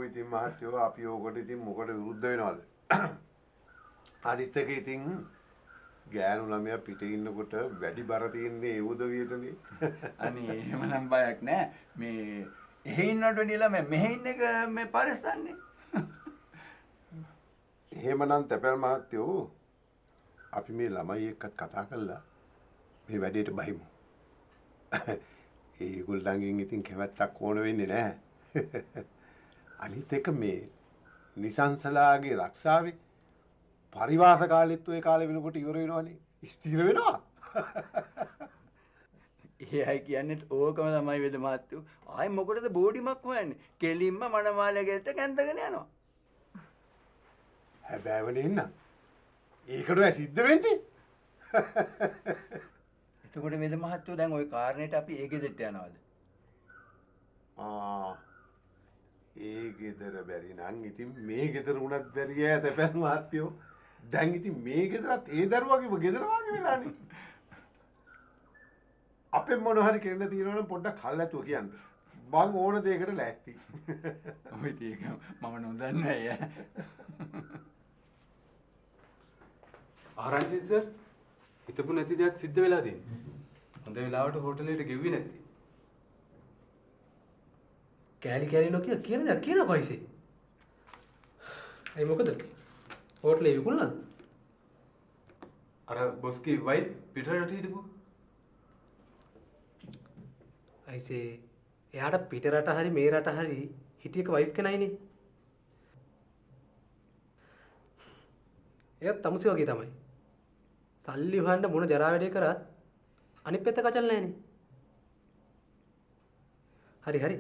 ඉතින් මහත්තයෝ අපි ඕකට ඉතින් මොකට විරුද්ධ වෙනවද? අනිත් එක ඉතින් ගෑනු ළමයා පිටේ ඉන්නකොට වැඩි බර තියෙන්නේ ඒ උදවියටනේ. අනේ එහෙමනම් බයක් නෑ. මේ එහෙ ඉන්නට වැඩිලා මෙහෙ ඉන්න එක මේ පරිස්සන්නේ. එහෙමනම් තැපැල් මහත්තයෝ අපි මේ ළමයි එක්ක කතා කරලා මේ වැඩේට බහිමු. ඒගොල්ලන්ගෙන් ඉතින් කැමැත්තක් ඕන වෙන්නේ නැහැ. අනිත් එක මේ නිසංසලාගේ රක්ෂාවේ පරිවාස කාලෙත් ඔය කාලේ වෙනකොට ඉවර වෙනවනේ. ස්ථිර වෙනවා. ඒ අය කියන්නේ ඕකම තමයි වේද මහත්තයෝ. ආයි මොකටද බෝඩිමක් හොයන්නේ? කෙලින්ම මනමාලය ගෙල්ට කැන්දගෙන යනවා. හැබැයිවනේ ඉන්න. ඒකට ඔය සිද්ධ වෙන්නේ. එතකොට වේද මහත්තයෝ දැන් ওই කාරණේට අපි ඒ ගෙදරට යනවාද? ඒ ගෙදර බැරි නම් ඉතින් මේ ගෙදර උනත් බැරි ඈ තැපැල් මහත්තයෝ. දැන් ඉතින් මේ ගෙදරත් ඒ දරුවගේම ගෙදර වගේ වෙලානේ. අපේ මොන හරි කෙරෙන්න තියෙනවා නම් පොඩ්ඩක් කල්ැතුව කියන්න. මං ඕන දෙයකට ලෑස්ති. ඔය ඒක මම නොදන්නේ අය. ආරංචි සර් හිතපු නැති දෙයක් සිද්ධ වෙලා තියෙනවා. හොඳ වෙලාවට හෝටලෙට ගෙව්වේ නැති. කෑලි කෑලි නොකිය කියන දේ කියන කොයිසේ. ඒ මොකද? හෝටලේ විකුණනද? අර බොස්ගේ වයිෆ් පිටරට හිටපු. අයිසේ එයාට පිට රට හරි මේ රට හරි හිටියක වයිෆ් කෙනයිනේ. එයාත් තමුසි වගේ තමයි. සල්ලි හොයන්න මොන ජරා වැඩේ කරත් අනිත් පැත්ත කචල් නැහැනේ. හරි හරි.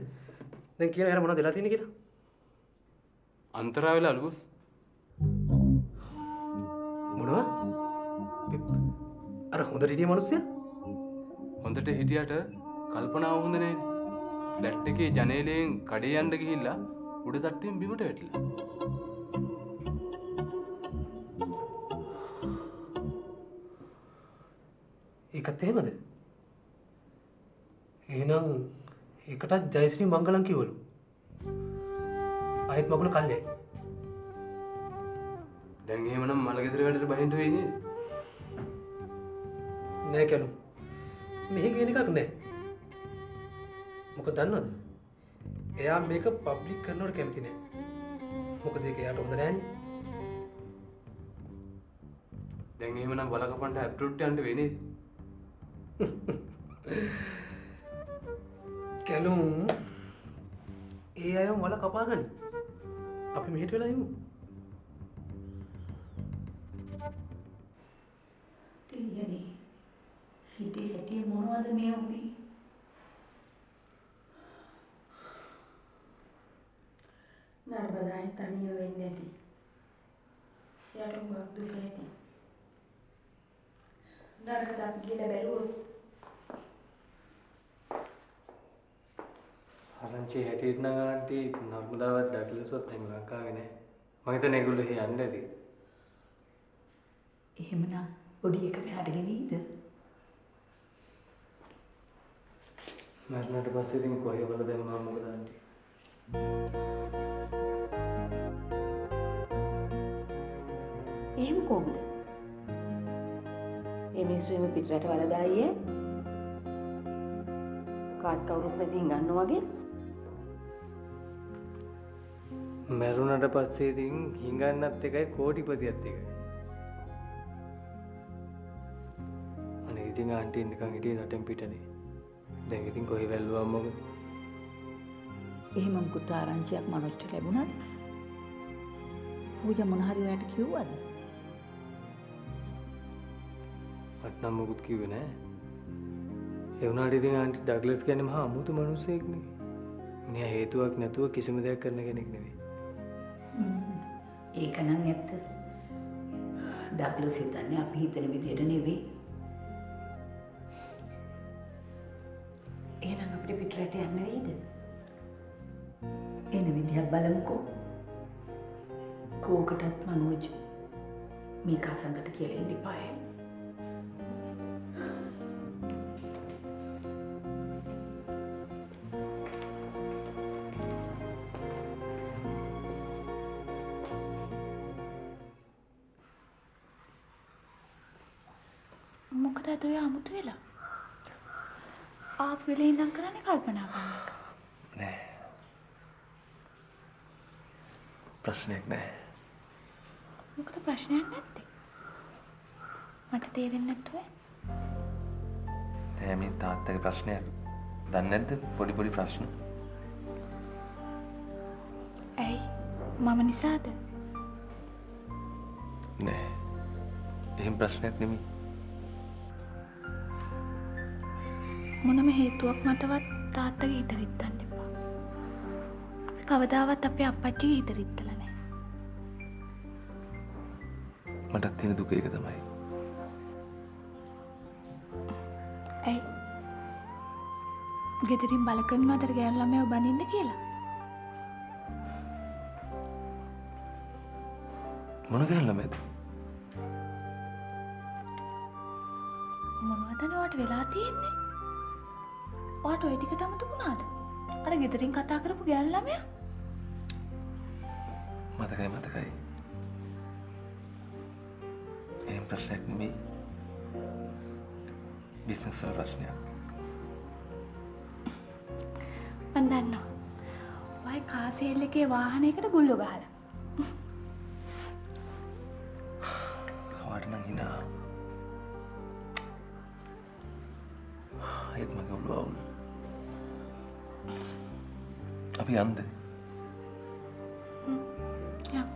දැන් කියන හැර මොනවද වෙලා තියෙන්නේ කියලා? අන්තරා වෙලා ලුස්. මොනවා? අර හොඳට හිටිය මිනිස්සයා? හොඳට හිටියට කල්පනාව හොඳ නැහැනේ. ෆ්ලැට් එකේ ජනේලයෙන් කඩේ යන්න ගිහිල්ලා උඩ තට්ටුවෙන් බිමට වැටිලා. ඒකත් එහෙමද? එහෙනම් ඒකටත් ජයශ්‍රී මංගලම් කිව්වලු. ආයෙත් මගුල කල්යයි. දැන් එහෙමනම් මල ගෙදර වැඩට බහින්න වෙයි නේද? නෑ කලු. මෙහි කියන එකක් නෑ. මොකද දන්නවද? එයා මේක පබ්ලික් කරනවට කැමති නෑ. මොකද ඒක එයාට හොඳ නෑනේ. දැන් එහෙමනම් බලකපන්ට ඇප්‍රූට් යන්න වෙයි නේද? කැලුම් ඒ අයම වල කපා ගනි. අපි මෙහෙට වෙලා ඉමු. දෙයනේ හිතේ හැටි මොනවද මේ උඹි? නර්බදායි තනිය වෙන්නේ නැති. යට උගක් දුක ඇති. නරකට අපි කියලා බැලුවොත් ආරංචි හැටියට නම් ආන්ටි නර්මදාවත් ඩග්ලස්වත් එහෙම ලංකාවේ නෑ. මම හිතන්නේ ඒගොල්ලෝ එහෙ යන්නේ නැති. එහෙමනම් පොඩි එක මෙහාට ගෙනීද? මරණයට පස්සේ ඉතින් කොහේ වල දැම්මා මොකද ආන්ටි? එහෙම කොහොමද? ඒ මිනිස්සු එමෙ පිටරට වලදායියේ කාත් කවුරුත් නැති හංගන්නා වගේ. මරුණට පස්සේ ඉතින් හිඟන්නත් එකයි කෝටිපතියත් එකයි. අනේ ඉතින් ආන්ටි නිකන් හිටියේ රටෙන් පිටනේ. දැන් ඉතින් කොහේ වැල්ලුවා මොකද? එහෙම මුකුත් ආරංචියක් මනෝජ්ට ලැබුණාද? පූජා මොන හරි ඔයාලට කිව්වද? මට නම් මොකුත් කිව්වේ නෑ. ඒ වුණාට ඉතින් ආන්ටි ඩග්ලස් කියන්නේ මහා අමුතු මිනිහෙක් නේ. මෙයා හේතුවක් නැතුව කිසිම දෙයක් කරන කෙනෙක් නෙවෙයි. ඒක නම් ඇත්ත. ඩග්ලස් හිතන්නේ අපි හිතන විදිහට නෙවෙයි. එහෙනම් අපිට පිටරට යන්න වෙයිද? එන විදිහක් බලමුකෝ. කෝකටත් මනෝජ් මේක අසංගත කියලා ඉන්න ඉපාය. මොකටද ඔය 아무තු වෙලා? ආපු වෙලේ ඉඳන් කරන්නේ කල්පනා කරන එක. නෑ. ප්‍රශ්නයක් නෑ. මොකද ප්‍රශ්නයක් නැත්තේ? මට තේරෙන්නේ නැතුව. නෑ මේ තාත්තගේ ප්‍රශ්නයක්. දන්නේ නැද්ද පොඩි පොඩි ප්‍රශ්න? ඇයි? මම නිසාද? නෑ. එහෙම ප්‍රශ්නයක් නෙමෙයි. මොනම හේතුවක් මතවත් තාත්තගේ හිත රිද්දන්න එපා. අපි කවදාවත් අපේ අප්පච්චිගේ හිත රිද්දලා නැහැ. මටත් තියෙන දුක ඒක තමයි. ඇයි? ගෙදරින් බල කරනවද ගෑනු ළමයව බනින්න කියලා? මොන ගෑනු ළමයිද? මොනවදනේ ඔයාට වෙලා තියෙන්නේ? ඔයාට ওই ටිකට අමතක වුණාද? අර ගෙදරින් කතා කරපු ගෑනු ළමයා? මතකයි. එහෙම ප්‍රශ්නයක් නෙමෙයි. බිස්නස් වල ප්‍රශ්නයක්. මන් දන්නවා. ඔය කාසෙල් එකේ වාහනයකට ගුල්ලෝ ගහලා. කවට නම් hina. ඒත් මගේ ඔළුව අවුල්. අපි යන්ද? යා.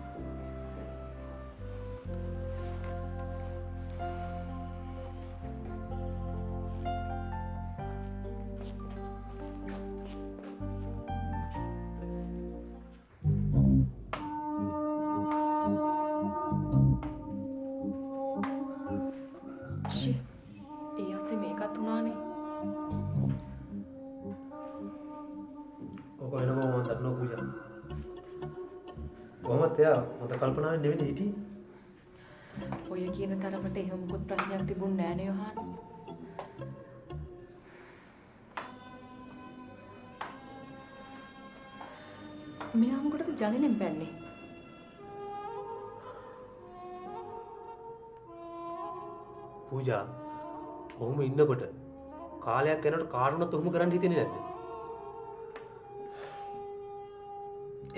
ඒ අස්සේ මේකත් වුණානේ. ඔක වෙනම මම දන්නවා පූජා. කොහොමද එයා හොඳ කල්පනාවෙන් නෙවෙයි හිටියේ. ඔය කියන තරමට එහෙම මොකුත් ප්‍රශ්නයක් තිබුණ නෑ නේ යෝහාන්. මෙයා මොකටද ජනෙලෙන් පැන්නේ? පූජා ඔහොම ඉන්නකොට කාලයක් යනකොට කාටුණත් ඔහොම කරන්න හිතෙන්නේ නැද්ද?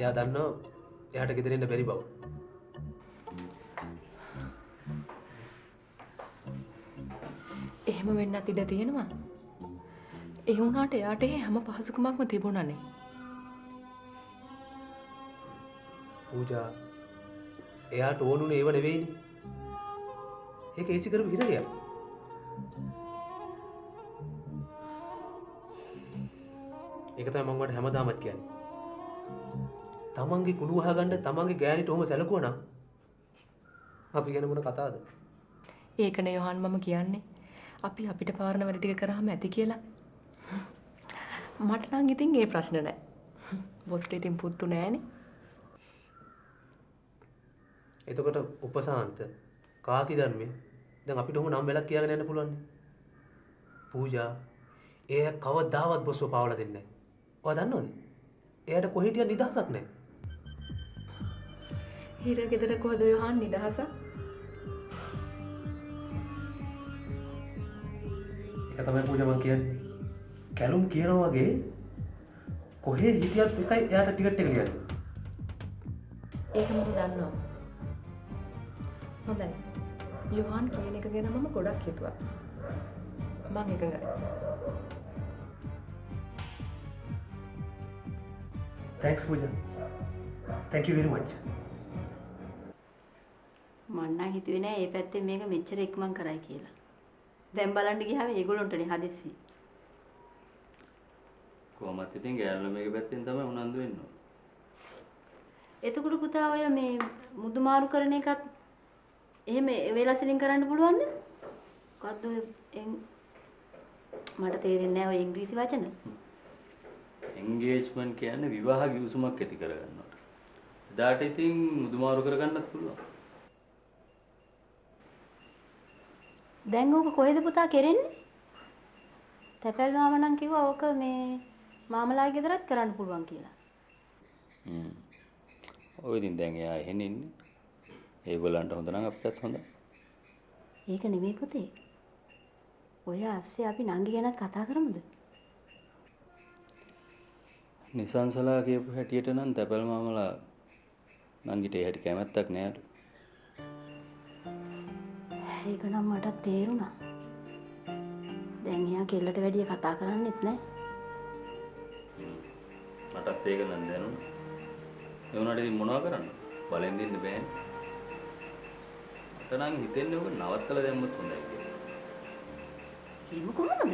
එයා දන්නවා එයාට ගෙදර ඉන්න බැරි බව. එහෙම වෙන්නත් ඉඩ තියෙනවා. ඒ වුණාට එයාට ඒ හැම පහසුකමක්ම තිබුණානේ. පූජා එයාට ඕනුනේ ඒව නෙවෙයිනේ. ඒක ඒසි කරපු හිරලියක්. ඒක තමයි මම වට හැමදාමත් කියන්නේ. තමන්ගේ කුණු වහගන්න තමන්ගේ ගෑනිට ඔහොම සැලකුවා නම් අපි ගැන මොන කතාවද? ඒකනේ යෝහාන් මම කියන්නේ. අපි අපිට පාරන වැඩ ටික කරාම ඇති කියලා. මට නම් ඉතින් ඒ ප්‍රශ්න නෑ. බොස්ට ඉතින් පුතු නෑනේ. එතකොට උපසාන්ත කාකි ධර්මයේ දැන් අපිට ඔහොම නම් වෙලක් කියාගෙන යන්න පුළුවන් නේ. පූජා එයා කවදාවත් බොස්ව පාවලා දෙන්නේ නැහැ. ඔයා දන්නවද? එයාට කොහෙ හිටියත් නිදහසක් නැහැ. හිර ගෙදර කොහද යෝහාන් නිදහස? ඒක තමයි පූජා මම කියන්නේ. කැලුම් කියනවා වගේ කොහේ හිටියත් එකයි එයාට ටිකට් එක ලියන්න. ඒක මම දන්නවා. හොඳයි. යෝහාන් කියන එක ගැන මම ගොඩක් හිතුවා. මම එකඟයි. Thanks පූජා. Thank you very much. මං නම් හිතුවේ නෑ මේ පැත්තෙන් මේක මෙච්චර ඉක්මන් කරයි කියලා. දැන් බලන්න ගියාම ඒගොල්ලොන්ටනේ හදිස්සි. කොහොමත් ඉතින් ගෑනු ළමයිගේ පැත්තෙන් තමයි උනන්දු වෙන්න ඕන. එතකොට පුතා ඔය මේ මුදු මාරු කරන එකත් එහෙම වේලසිලින් කරන්න පුළුවන්ද? මොකද්ද ඔය මට තේරෙන්නේ නෑ ඔය ඉංග්‍රීසි වචන. එන්ගේජ්මන්ට් කියන්නේ විවාහ ගිවිසුමක් ඇති කරගන්නවා. එදාට ඉතින් මුදුමාරු කරගන්නත් පුළුවන්. දැන් ඕක කොහෙද පුතා කෙරෙන්නේ? තැපැල් මාම නම් කිව්වා ඕක මේ මාමලාගේ ගෙදරත් කරන්න පුළුවන් කියලා. ඔය ඉතින් දැන් එයා එහෙන් ඉන්නේ. ඒගොල්ලන්ට හොඳ නම් අපිටත් හොඳයි. ඒක නෙමෙයි පුතේ. ඔය අස්සේ අපි නංගි ගැනත් කතා කරමුද? නිසංසලා කියපු හැටියට නම් තැපැල් මාමලා නංගිට ඒ හැටි කැමැත්තක් නෑලු. ඒක නම් මටත් තේරුණා. දැන් එයා කෙල්ලට වැඩිය කතා කරන්නෙත් නෑ. මටත් ඒක නම් දැනුණා. ඒ වුණාට ඉතින් මොනවා කරන්න? බලෙන් දෙන්න බෑනේ. මට නම් හිතෙන්නේ ඔක නවත්තලා දැම්මොත් හොඳයි කියලා. හිම කොහමද?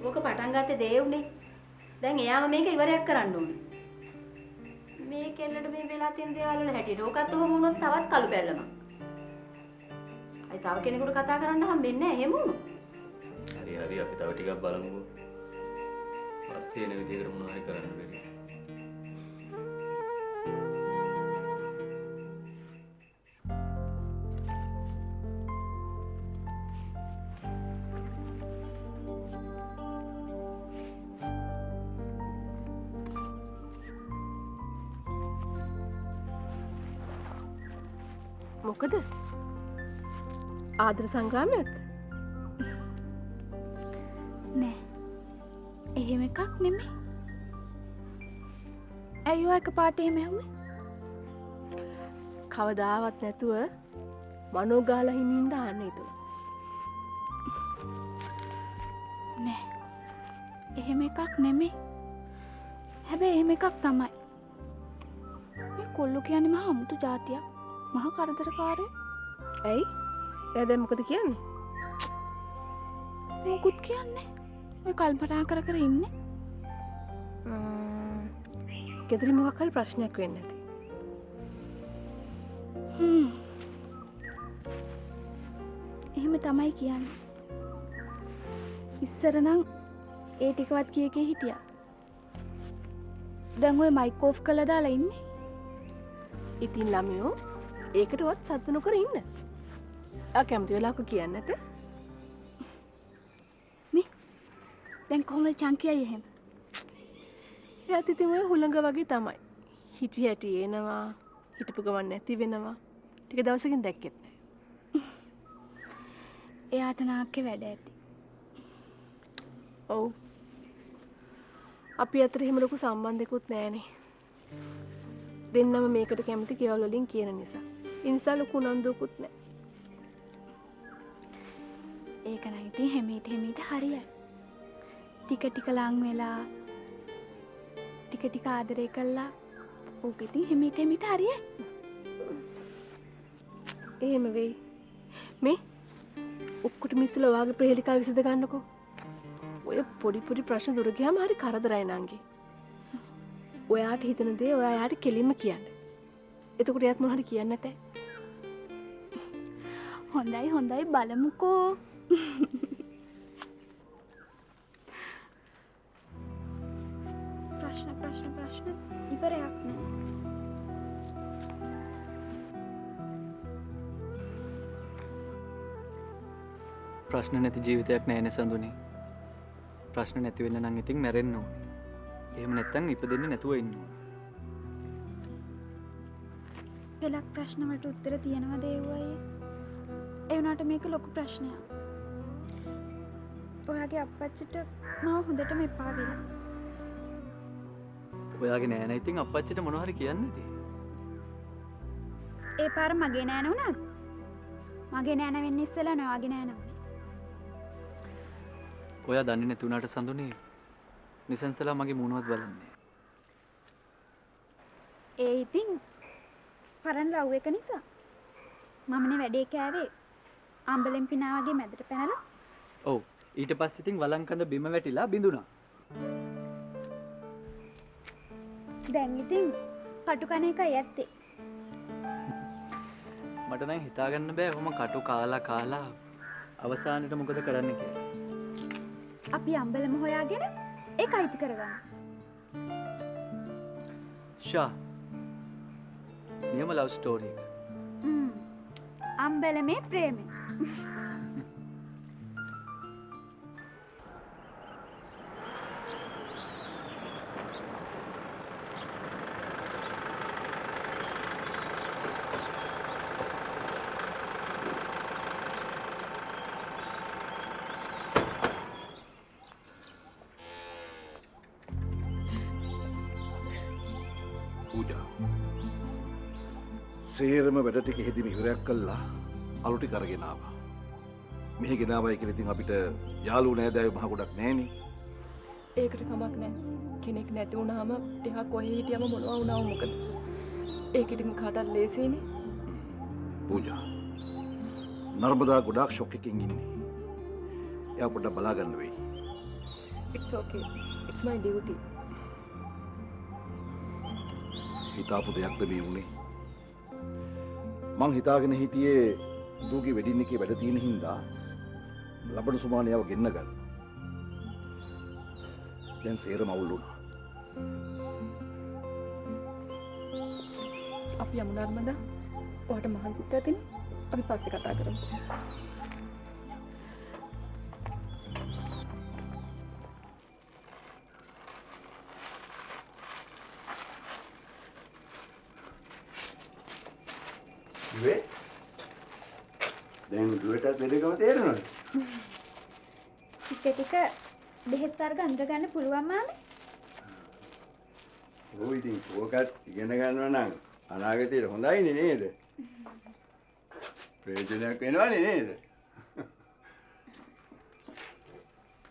ඕක පටන් ගත්තේ දේවුනේ. දැන් එයාම මේක ඉවරයක් කරන්න ඕනේ. මේ කෙල්ලට මේ වෙලා තියෙන දේවල් වල හැටියට ඕකත් ඔහොම වුණොත් තවත් කළු බැල්ලමක්. අයි තව කෙනෙකුට කතා කරන්න හම්බෙන්නේ නැහැ එහෙම වුණොත්. හරි හරි අපි තව ටිකක් බලමුකෝ. පස්සේ එන විදිහකට මොනවා හරි කරන්න බැරි. මොකද ආදර සංග්‍රාමයක්ද? නෑ. එහෙම එකක් නෙමෙයි. ඇයි ඔය එකපාරට එහෙම ඇහුවේ? කවදාවත් නැතුව මනෝගාල හිමින් දාන්න හිතුවා. නෑ. එහෙම එකක් නෙමෙයි. හැබැයි එහෙම එකක් තමයි. මේ කොල්ලෝ කියන්නේ මහා අමුතු જાතියක්. මහා කරදරකාරයෙක්. ඇයි? එයා දැන් මොකද කියන්නේ? මොකුත් කියන්නේ. ඔය කල්පනා කර කර ඉන්නේ. ගෙදරින් මොකක් හරි ප්‍රශ්නයක් වෙන්නේ නැති. එහෙම තමයි කියන්නේ. ඉස්සර නම් ඒ ටිකවත් කී හිටියා. දැන් ඔය මයික් ඕෆ් කරලා දාලා ඉන්නේ. ඉතින් ළමයෝ ඒකටවත් සද්ද නොකර ඉන්න. ආ කැමති වෙලාවක කියන්නේ නැත. දැන් කොහොමද චංකියයි එහෙම? එයාත් ඉතින් ඔය හුළඟ වගේ තමයි. හිටි හැටි එනවා, හිටපු ගමන් නැති වෙනවා. ටික දවසකින් දැක්කෙත් නැහැ. එයාට නාක්කේ වැඩ ඇති. ඔව්. අපි අතර එහෙම ලොකු සම්බන්ධයක්වත් නැහනේ. දෙන්නම මේකට කැමති කෙවල් වලින් කියන නිසා. ඒ නිසා ලොකු උනන්දුවකුත් නැහැ. ඒක නම් ඉතින් හැමීට හරියයි. ටික ටික ලං වෙලා ටික ටික ආදරේ කළා. ඕක ඉතින් හැමීට හරියයි. එහෙම වෙයි. මේ ඔක්කොට මිස්සලා ඔයාගේ ප්‍රේලිකාව විසඳ ගන්නකෝ. ඔය පොඩි ප්‍රශ්න දුර ගියාම හරි කරදරයි නංගි. ඔයාට හිතන දේ ඔයා යාට කෙලින්ම කියන්න. එතකොට එයාත් මොනවා හරි කියන්නේ නැතේ. හොඳයි බලමුකෝ. ප්‍රශ්න ඉවරයක් නෑ. ප්‍රශ්න නැති ජීවිතයක් නෑනේ සඳුනේ. ප්‍රශ්න නැති වෙන්න නම් ඉතින් මැරෙන්න ඕනේ. එහෙම නැත්නම් ඉපදෙන්නේ නැතුව ඉන්න ඕනේ. පෙලක් ප්‍රශ්න වලට උත්තර තියෙනවද ඒවයි? ඒ වුණාට මේක ලොකු ප්‍රශ්නයක්. ඔයාගේ අප්පච්චිට මාව හොඳටම එපා වෙලා. ඔයාගේ නෑනා ඉතින් අප්පච්චිට මොනවා හරි කියන්නේ නැති. ඒ පාර මගේ නෑන උනාද? මගේ නෑන වෙන්න ඉස්සෙල්ලා නෝයාගේ නෑන උනේ. ඔයා දන්නේ නැති වුණාට සඳුනේ නිසංසලා මගේ මූණවත් බලන්නේ. ඒ ඉතින් පරණ ලව් එක නිසා. මමනේ වැඩේ කෑවේ. අම්බලෙන් පිනා වගේ මැදට පැනලා. ඔව්. ඊට පස්සේ ඉතින් වලංකඳ බිම වැටිලා බිඳුණා. දැන් ඉතින් කටු කන එකයි ඇත්තේ. මට නම් හිතා ගන්න බෑ ඔහොම කටු කාලා අවසානෙට මොකද කරන්න කියලා. අපි අම්බලම හොයාගෙන ඒක අයිති කරගන්න. ෂා. නියම ලව් ස්ටෝරි එක. අම්බලමේ ප්‍රේමය. පූජා. සේරම වැඩ ටික හෙදිම ඉවරයක් කළා අලු ටික අරගෙන ආවා. මෙහි ගෙනාවයි කියලා ඉතින් අපිට යාළුවෝ නෑදෑයෝ මහ ගොඩක් නෑනේ. ඒකට කමක් නැහැ. කෙනෙක් නැති වුණාම එහා කොහේ හිටියම මොනවා වුණාම මොකද? ඒක ඉතින් කාටවත් ලේසියිනේ. පූජා. නර්මදා ගොඩාක් ෂොක් එකකින් ඉන්නේ. එයා පොඩ්ඩක් බලා ගන්න වෙයි. It's okay. It's my duty. හිතාපු දෙයක්ද මේ වුනේ? මං හිතාගෙන හිටියේ දුගේ වෙඩින් එකේ වැඩ තියෙන හින්දා ලබන සුමානියව ගෙන්න ගන්න. දැන් සේරම අවුල් වුණා. අපි යමු නර්මදා. ඔයාට මහන්සිත් ඇතිනේ. අපි පස්සේ කතා කරමු. ඉවේ දැන් දුවටත් දෙදකම තේරෙනවද? ටික ටික බෙහෙත් වර්ග අඳුර ගන්න පුළුවන් මාමේ. ඔව් ඉතින් ඕකත් ඉගෙන ගන්නවා නම් අනාගතේට හොඳයිනේ නේද? ප්‍රයෝජනයක් වෙනවනේ නේද?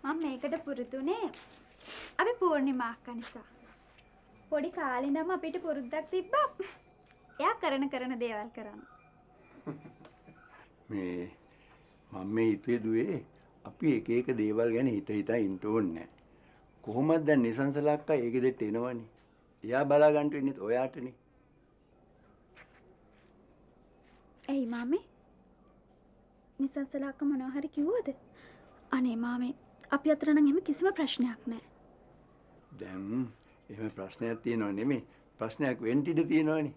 මම මේකට පුරුදුනේ අපි පූර්ණිමා අක්කා නිසා. පොඩි කාලේ ඉඳන්ම අපිට පුරුද්දක් තිබ්බා. එයා කරන දේවල් කරන්න. මේ මම මේ හිතුවේ දුවේ අපි එක එක දේවල් ගැන හිතා ඉන්න ඕනේ. කොහොමද දැන් නිසංසල අක්කා ඒක දෙට එනවනේ. එයා බලා ගන්න වෙන්නේ ඔයාටනේ. ඇයි මාමේ? නිසංසල අක්කා මොනවා හරි කිව්වද? අනේ මාමේ අපි අතර නම් එහෙම කිසිම ප්‍රශ්නයක් නැහැ. දැන් එහෙම ප්‍රශ්නයක් තියෙනව නෙමෙයි. ප්‍රශ්නයක් වෙන්න ඉඩ තියෙනවනේ.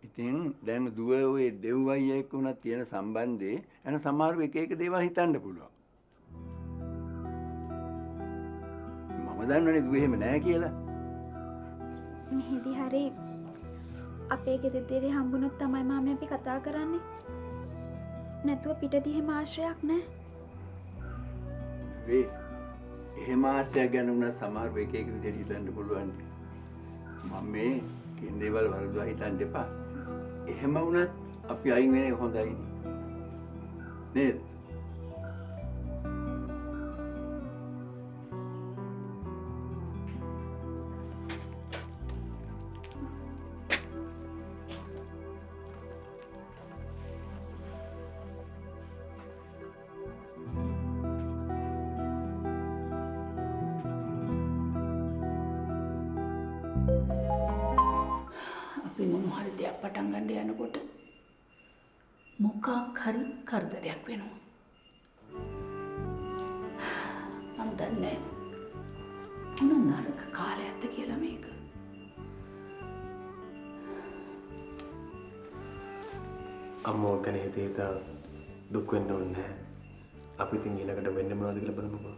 ඉතින් දැන් දුව ඔය දෙව්වයි එක්ක උනත් තියෙන සම්බන්ධේ එන සමහරව එක එක දේවල් හිතන්න පුළුවන්. මම දන්නවනේ දුව එහෙම නෑ කියලා. මෙහෙදි හරි අපේ ගෙදරදී හම්බුනොත් තමයි මාමේ අපි කතා කරන්නේ. නැතුව පිටදී එහෙම ආශ්‍රයක් නැහැ. වේ එහෙම ආශ්‍රයක් ගැන උනත් සමහරව එක එක විදිහට හිතන්න පුළුවන්. මම මේ කින් දේවල් වලදවා හිතන්න එපා. එහෙම වුණත් අපි අයින් වෙන එක හොඳයිනේ. නේද? අපි මොන හරි දෙයක් පටන් ගන්න යනකොට මොකක් හරි කරදරයක් වෙනවා. මන් දන්නේ මොන නරක කාලයක්ද කියලා මේක. අම්මෝ ගැන හිතා දුක් වෙන්න ඕනේ නැහැ. අපි ඉතින් ඊළඟට වෙන්නේ මොනවද කියලා බලමුකෝ.